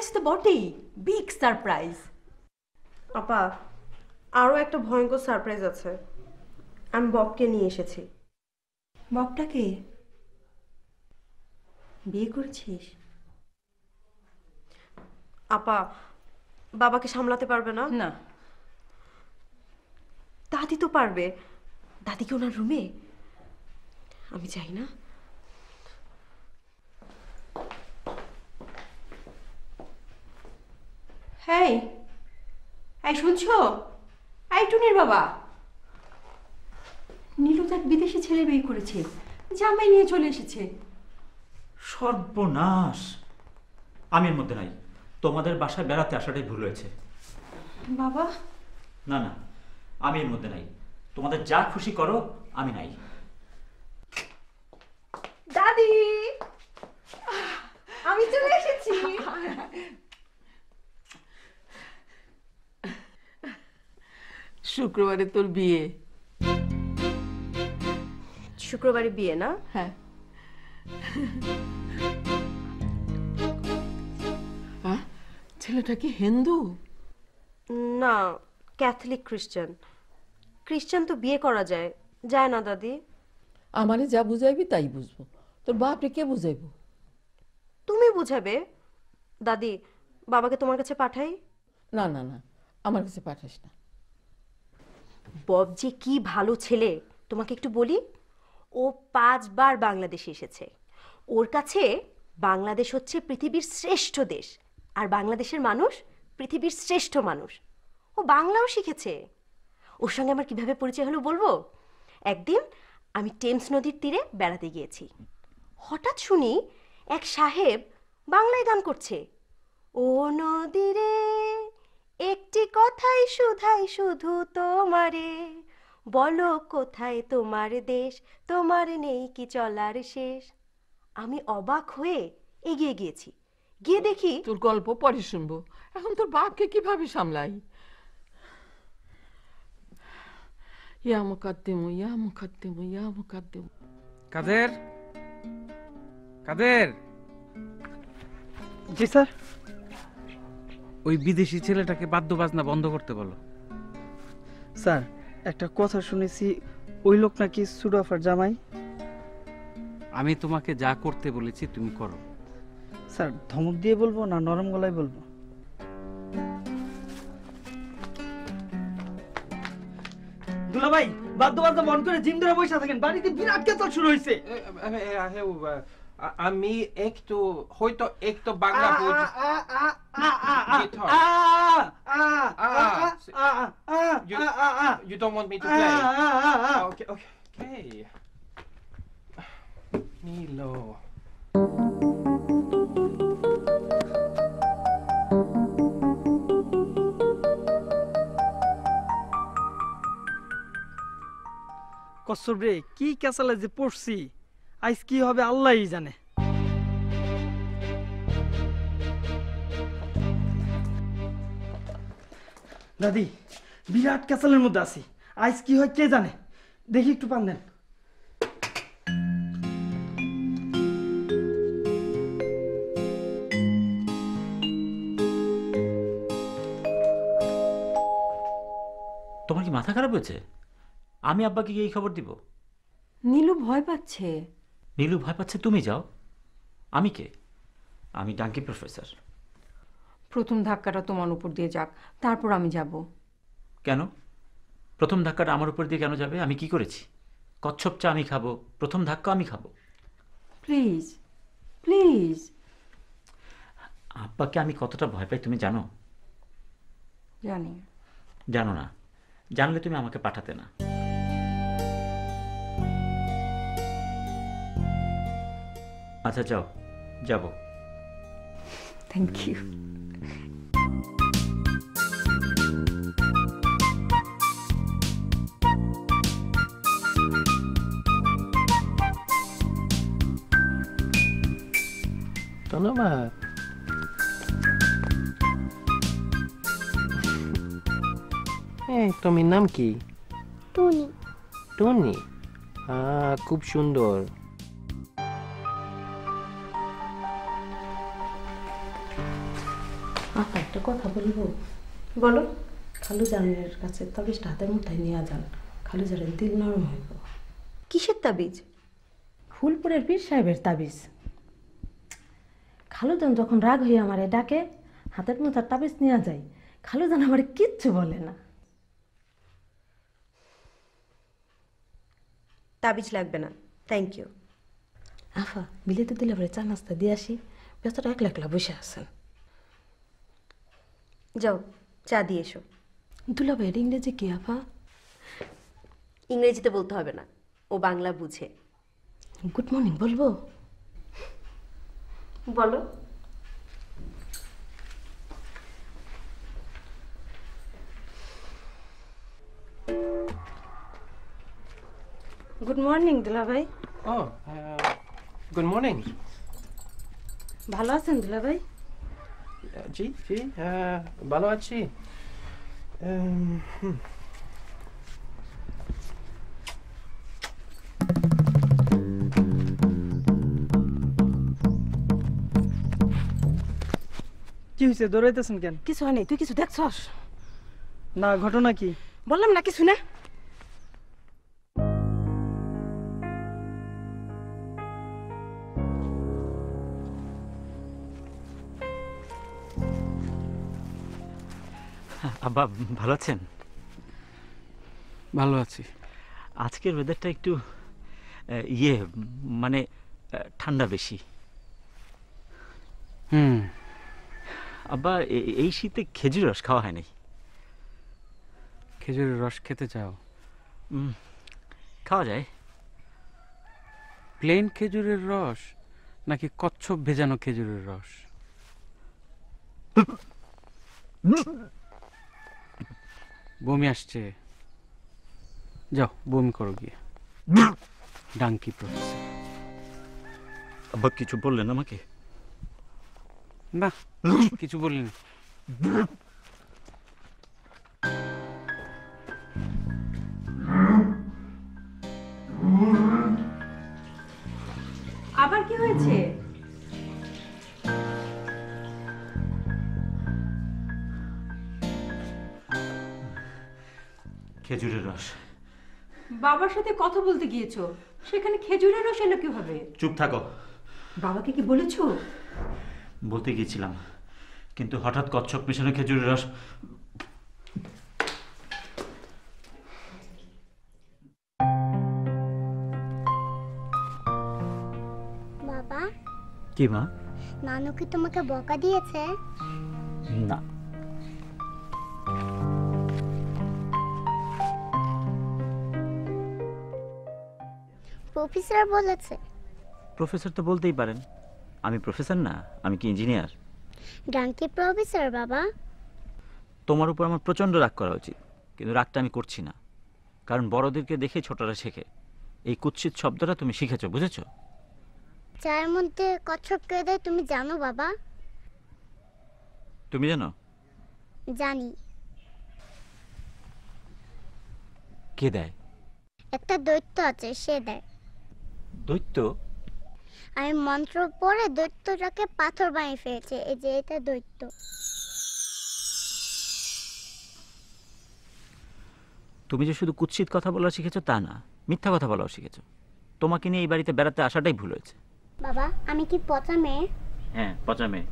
Surprise তো বটেই, big surprise. আপা, আরও একটা ভয়ঙ্কর সারপ্রাইজ আছে। আমি ববকে নিয়ে এসেছি। ববটাকে বিয়ে করেছিস? আপা, বাবাকে সামলাতে পারবে না? না। দাদি তো পারবে। দাদি কি ওনার রুমে? আমি চাই না। হ্যাঁ, এই শুনছো? এই টুনির বাবা, নীলু তো এক বিদেশি ছেলে বিয়ে করেছে, জামাই নিয়ে চলে এসেছে। সর্বনাশ, আমি এর মধ্যে নাই। তোমাদের বাসায় বেড়াতে আসাটাই ভুল হয়েছে। বাবা, না না, আমি এর মধ্যে নাই। তোমাদের যা খুশি করো, আমি নাই। দাদি, আমি চলে এসেছি। শুক্রবারে তোর বিয়ে? শুক্রবারে বিয়ে না? হ্যাঁ। ছেলেটা কি হিন্দু? না, ক্যাথলিক খ্রিস্টান। খ্রিস্টান তো বিয়ে করা যায়, যায় না দাদি? আমারে যা বুঝাইবি তাই বুঝবো, তোর বাপরে কে বুঝাইবো? তুমি বুঝাবে। দাদি, বাবাকে তোমার কাছে পাঠাই? না না না, আমার কাছে পাঠাস না। বব যে কি ভালো ছেলে, তোমাকে একটু বলি। ও 5 বার বাংলাদেশে এসেছে। ওর কাছে বাংলাদেশ হচ্ছে পৃথিবীর শ্রেষ্ঠ দেশ, আর বাংলাদেশের মানুষ পৃথিবীর শ্রেষ্ঠ মানুষ। ও বাংলাও শিখেছে। ওর সঙ্গে আমার কিভাবে পরিচয় হলো বলবো। একদিন আমি টেমস নদীর তীরে বেড়াতে গিয়েছি। হঠাৎ শুনি এক সাহেব বাংলায় গান করছে। ও নদীরে একটি কথাই শুধাই শুধু তোমারে, বলো কোথায় তোমার দেশ, তোমার নেই কি চলার শেষ। আমি অবাক হয়ে এগিয়ে গিয়েছি। গিয়ে দেখি তোর গল্প পরে শুনবো, এখন তোর বাপকে কিভাবে সামলাই? ইয়া মুকাদ্দিমু ইয়া মুকাদ্দিমু ইয়া মুকাদ্দিমু। কাদের, কাদের। জি স্যার। ওই বিদেশি ছেলেটাকে বাদ্য বাজনা বন্ধ করতে বলো। স্যার, একটা কথা শুনেছি, ওই লোক নাকি সুরাফার জামাই। আমি তোমাকে যা করতে বলেছি তুমি করো। স্যার, ধমক দিয়ে বলবো না নরম গলায় বলবো? দুলা ভাই, বাদ্য বাজনা বন্ধ করে জিম ধরে বসে থাকেন, বাড়িতে বিরাট কেতল শুরু হয়েছে। আমি একটু হয়তো একটু বাংলা বুঝি। You don't want me to play? Okay, okay, okay. Nilo. কসর রে, কি কেসালে যে পড়ছি, আজ কি হবে আল্লাহই জানে। দাদি, বিরাট কেসালের মধ্যে আছি, আজ কি হয় কে জানে। দেখি একটু পান দেন। তোমার কি মাথা খারাপ হয়েছে? আমি আব্বাকে গিয়ে এই খবর দিব? নীলু ভয় পাচ্ছে। নীলু ভয় পাচ্ছে, তুমি যাও। আমি কে? আমি ডাঙ্কি প্রফেসর। প্রথম ধাক্কাটা তোমার উপর দিয়ে যাক, তারপর আমি যাব। কেন প্রথম ধাক্কাটা আমার উপর দিয়ে কেন যাবে? আমি কি করেছি? কচ্ছপ চা আমি খাবো, প্রথম ধাক্কা আমি খাবো? Please please. আব্বাকে আমি কতটা ভয় পাই তুমি জানো? জানি। জানো না? জানলে তুমি আমাকে পাঠাতে না। আচ্ছা যাও, যাব। Thank you. ধন্যবাদ। তোমার নাম কি? টুনি। টুনি? খুব সুন্দর। আপা একটা কথা বলবো? বলো। খালু জানের কাছে তাবিজটা হাতের মুঠায় নিয়ে যান, খালু জানের দিল নরম হইব। কিসের তাবিজ? ফুলপুরের পীর সাহেবের তাবিজ। খালুজান যখন রাগ হয়ে আমারে ডাকে, হাতের মুঠার তাবিজ নিয়ে যায়, খালুজান আমারে কিচ্ছু বলে না। তাবিজ লাগবে না, থ্যাংক ইউ। আফা বিলেতে দিলে পরে চা নাস্তা দিয়ে আসি, বেচারা একলা একলা বসে আছেন। যাও চা দিয়ে এসো। দুলাভাইয়ের ইংরেজি কি আফা? ইংরেজিতে বলতে হবে না, ও বাংলা বুঝে। গুড মর্নিং বলবো? বলো। গুড মর্নিং দুলাভাই। Oh, good morning. ভালো আছেন দুলাভাই? জি জি, ভালো আছি। কি হয়েছে, দৌড়াইতেছেন কেন? কিছু হয়নি, তুই কিছু দেখছস? না, ঘটনা কি? বললাম না কিছু না। আব্বা ভালো আছেন? ভালো আছি। আজকের ওয়েদারটা একটু ইয়ে মানে ঠান্ডা বেশি। হুম, আব্বা এই শীতে খেজুর রস খাওয়া হয় নাই। খেজুরের রস খেতে চাও? খাওয়া যায়। প্লেন খেজুরের রস নাকি কচ্ছপ ভেজানো খেজুরের রস? বমি আসছে, যাও বমি করো গিয়ে। Donkey professor. আব্বা কিছু বললেন আমাকে? না, কিছু বলিনি। আবার কি হয়েছে? খেজুরের রস। বাবার সাথে কথা বলতে গিয়েছো, সেখানে খেজুরের রস এলো কিভাবে? চুপ থাকো। বাবাকে কি বলেছো? বলতে গিয়েছিলাম, কিন্তু হঠাৎ কচ্ছপ মেশানো খেজুরের রস। বাবা, কি মা? নানু কি তোমাকে বকা দিয়েছে? না। প্রফেসর বলেছে। প্রফেসর তো বলতেই পারেন, আমি প্রফেসর না, আমি কি ইঞ্জিনিয়ার? ডাঙ্কি প্রফেসর বাবা। তোমার উপর আমার প্রচণ্ড রাগ করা উচিত, কিন্তু রাগটা আমি করছি না, কারণ বড়দেরকে দেখে ছোটরা শেখে। এই কুৎসিত শব্দটা তুমি শিখেছো, বুঝেছো? চায়ের মধ্যে কচ্ছপ কে দেয় তুমি জানো বাবা? তুমি জানো? জানি। কে দেয়? একটা দৈত্য আছে, সে দেয়। দৈত্য? আমি মন্ত্র পড়ে দৈত্যটাকে পাথর বানিয়ে ফেলেছে, এই যে এটা দৈত্য। তুমি যে শুধু কুৎসিত কথা বলা শিখেছো তা না, মিথ্যা কথা বলাও শিখেছো। তোমাকে নিয়ে এই বাড়িতে বেড়াতে আসাটাই ভুল হয়েছে। বাবা, আমি কি পচা মেয়ে? হ্যাঁ, পচা মেয়ে।